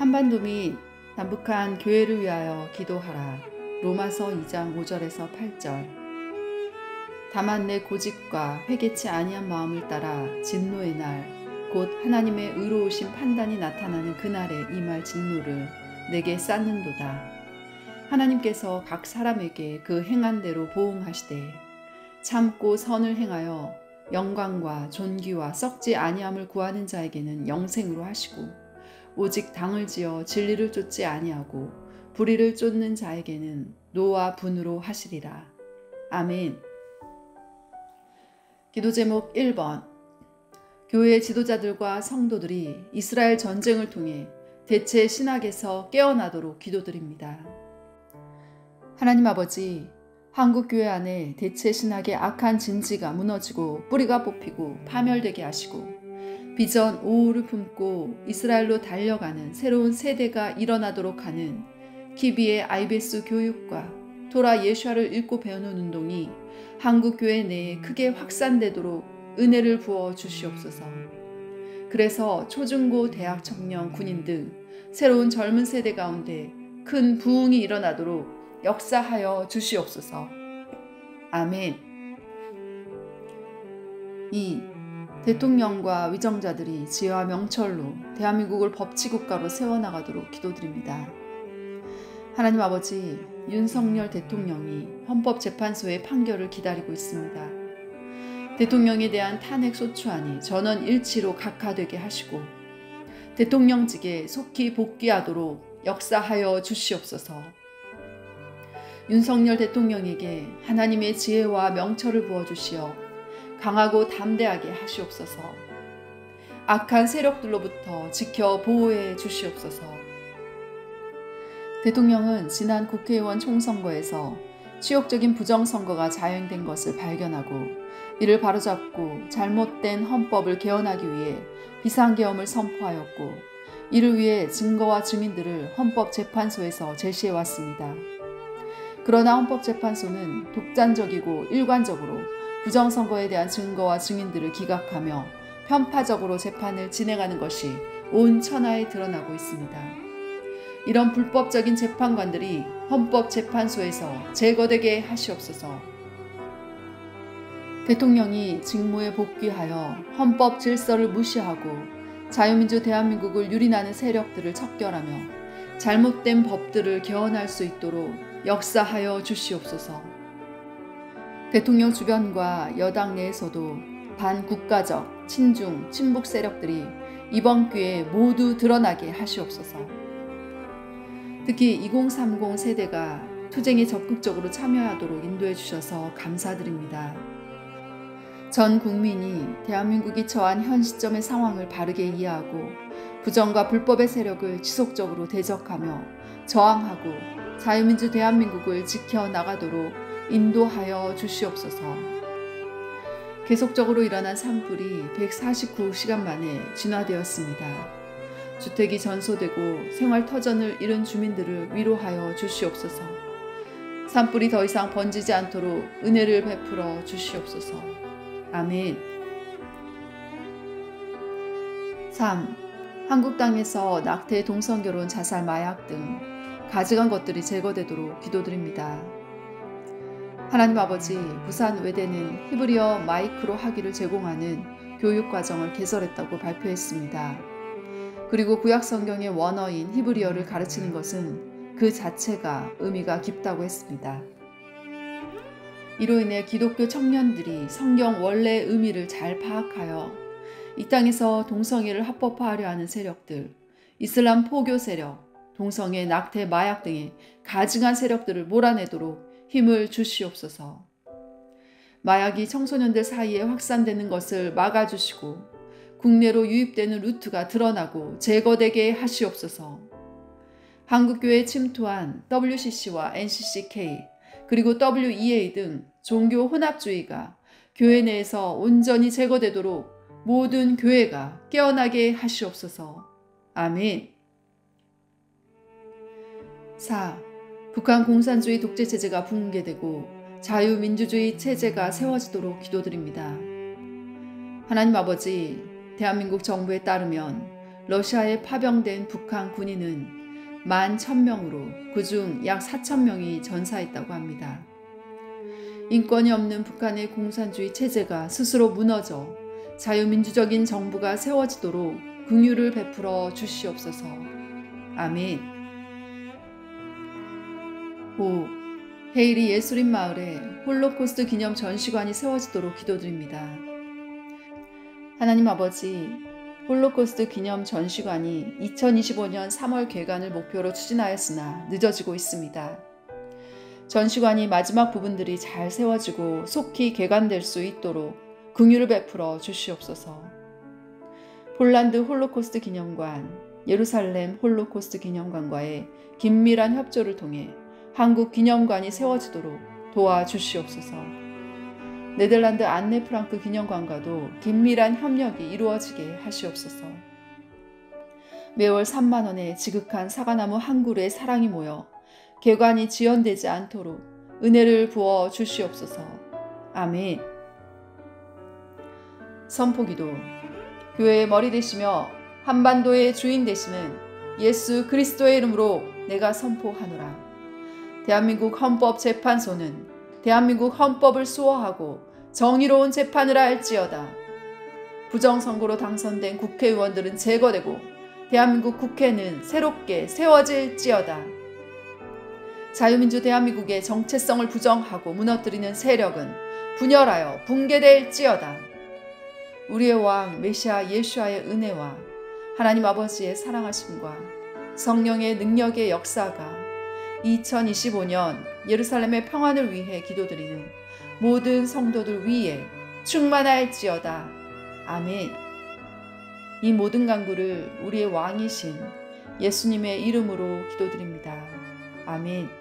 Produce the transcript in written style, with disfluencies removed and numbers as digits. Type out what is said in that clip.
한반도 및 남북한 교회를 위하여 기도하라. 로마서 2장 5절에서 8절. 다만 내 고집과 회개치 아니한 마음을 따라 진노의 날 곧 하나님의 의로우신 판단이 나타나는 그날에 임할 진노를 내게 쌓는도다. 하나님께서 각 사람에게 그 행한 대로 보응하시되 참고 선을 행하여 영광과 존귀와 썩지 아니함을 구하는 자에게는 영생으로 하시고 오직 당을 지어 진리를 쫓지 아니하고 불의를 쫓는 자에게는 노와 분으로 하시리라. 아멘. 기도 제목 1번. 교회 지도자들과 성도들이 이스라엘 전쟁을 통해 대체 신학에서 깨어나도록 기도드립니다. 하나님 아버지, 한국교회 안에 대체 신학의 악한 진지가 무너지고 뿌리가 뽑히고 파멸되게 하시고 비전 오후를 품고 이스라엘로 달려가는 새로운 세대가 일어나도록 하는 키비의 IBS 교육과 토라 예수아를 읽고 배우는 운동이 한국교회 내에 크게 확산되도록 은혜를 부어 주시옵소서. 그래서 초중고 대학 청년 군인 등 새로운 젊은 세대 가운데 큰 부흥이 일어나도록 역사하여 주시옵소서. 아멘. 2. 대통령과 위정자들이 지혜와 명철로 대한민국을 법치국가로 세워나가도록 기도드립니다. 하나님 아버지, 윤석열 대통령이 헌법재판소의 판결을 기다리고 있습니다. 대통령에 대한 탄핵 소추안이 전원 일치로 각하되게 하시고 대통령직에 속히 복귀하도록 역사하여 주시옵소서. 윤석열 대통령에게 하나님의 지혜와 명철을 부어주시어 강하고 담대하게 하시옵소서. 악한 세력들로부터 지켜 보호해 주시옵소서. 대통령은 지난 국회의원 총선거에서 치욕적인 부정선거가 자행된 것을 발견하고 이를 바로잡고 잘못된 헌법을 개헌하기 위해 비상계엄을 선포하였고 이를 위해 증거와 증인들을 헌법재판소에서 제시해왔습니다. 그러나 헌법재판소는 독단적이고 일관적으로 부정선거에 대한 증거와 증인들을 기각하며 편파적으로 재판을 진행하는 것이 온 천하에 드러나고 있습니다. 이런 불법적인 재판관들이 헌법재판소에서 제거되게 하시옵소서. 대통령이 직무에 복귀하여 헌법 질서를 무시하고 자유민주 대한민국을 유린하는 세력들을 척결하며 잘못된 법들을 개헌할 수 있도록 역사하여 주시옵소서. 대통령 주변과 여당 내에서도 반국가적, 친중, 친북 세력들이 이번 기회에 모두 드러나게 하시옵소서. 특히 2030 세대가 투쟁에 적극적으로 참여하도록 인도해 주셔서 감사드립니다. 전 국민이 대한민국이 처한 현 시점의 상황을 바르게 이해하고 부정과 불법의 세력을 지속적으로 대적하며 저항하고 자유민주 대한민국을 지켜나가도록 인도하여 주시옵소서. 계속적으로 일어난 산불이 149시간 만에 진화되었습니다. 주택이 전소되고 생활터전을 잃은 주민들을 위로하여 주시옵소서. 산불이 더 이상 번지지 않도록 은혜를 베풀어 주시옵소서. 아멘. 3. 한국 땅에서 낙태, 동성결혼, 자살, 마약 등 가증한 것들이 제거되도록 기도드립니다. 하나님 아버지, 부산 외대는 히브리어 마이크로 학위를 제공하는 교육과정을 개설했다고 발표했습니다. 그리고 구약성경의 원어인 히브리어를 가르치는 것은 그 자체가 의미가 깊다고 했습니다. 이로 인해 기독교 청년들이 성경 원래의 의미를 잘 파악하여 이 땅에서 동성애를 합법화하려 하는 세력들, 이슬람 포교 세력, 동성애, 낙태, 마약 등의 가증한 세력들을 몰아내도록 힘을 주시옵소서. 마약이 청소년들 사이에 확산되는 것을 막아주시고 국내로 유입되는 루트가 드러나고 제거되게 하시옵소서. 한국교회에 침투한 WCC와 NCCK 그리고 WEA 등 종교 혼합주의가 교회 내에서 온전히 제거되도록 모든 교회가 깨어나게 하시옵소서. 아멘. 4. 북한 공산주의 독재체제가 붕괴되고 자유민주주의 체제가 세워지도록 기도드립니다. 하나님 아버지, 대한민국 정부에 따르면 러시아에 파병된 북한 군인은 11,000명으로 그중 약 4,000명이 전사했다고 합니다. 인권이 없는 북한의 공산주의 체제가 스스로 무너져 자유민주적인 정부가 세워지도록 긍휼을 베풀어 주시옵소서. 아멘. 5. 헤이리 예수림 마을에 홀로코스트 기념 전시관이 세워지도록 기도드립니다. 하나님 아버지, 홀로코스트 기념 전시관이 2025년 3월 개관을 목표로 추진하였으나 늦어지고 있습니다. 전시관이 마지막 부분들이 잘 세워지고 속히 개관될 수 있도록 긍휼을 베풀어 주시옵소서. 폴란드 홀로코스트 기념관, 예루살렘 홀로코스트 기념관과의 긴밀한 협조를 통해 한국 기념관이 세워지도록 도와주시옵소서. 네덜란드 안네 프랑크 기념관과도 긴밀한 협력이 이루어지게 하시옵소서. 매월 3만 원의 지극한 사과나무 한 그루의 사랑이 모여 개관이 지연되지 않도록 은혜를 부어 주시옵소서. 아멘. 선포기도. 교회의 머리 되시며 한반도의 주인 되시는 예수 그리스도의 이름으로 내가 선포하노라. 대한민국 헌법재판소는 대한민국 헌법을 수호하고 정의로운 재판을 할지어다. 부정선거로 당선된 국회의원들은 제거되고 대한민국 국회는 새롭게 세워질지어다. 자유민주 대한민국의 정체성을 부정하고 무너뜨리는 세력은 분열하여 붕괴될지어다. 우리의 왕 메시아 예수와의 은혜와 하나님 아버지의 사랑하심과 성령의 능력의 역사가 2025년 예루살렘의 평안을 위해 기도드리는 모든 성도들 위에 충만할지어다. 아멘. 이 모든 간구를 우리의 왕이신 예수님의 이름으로 기도드립니다. 아멘.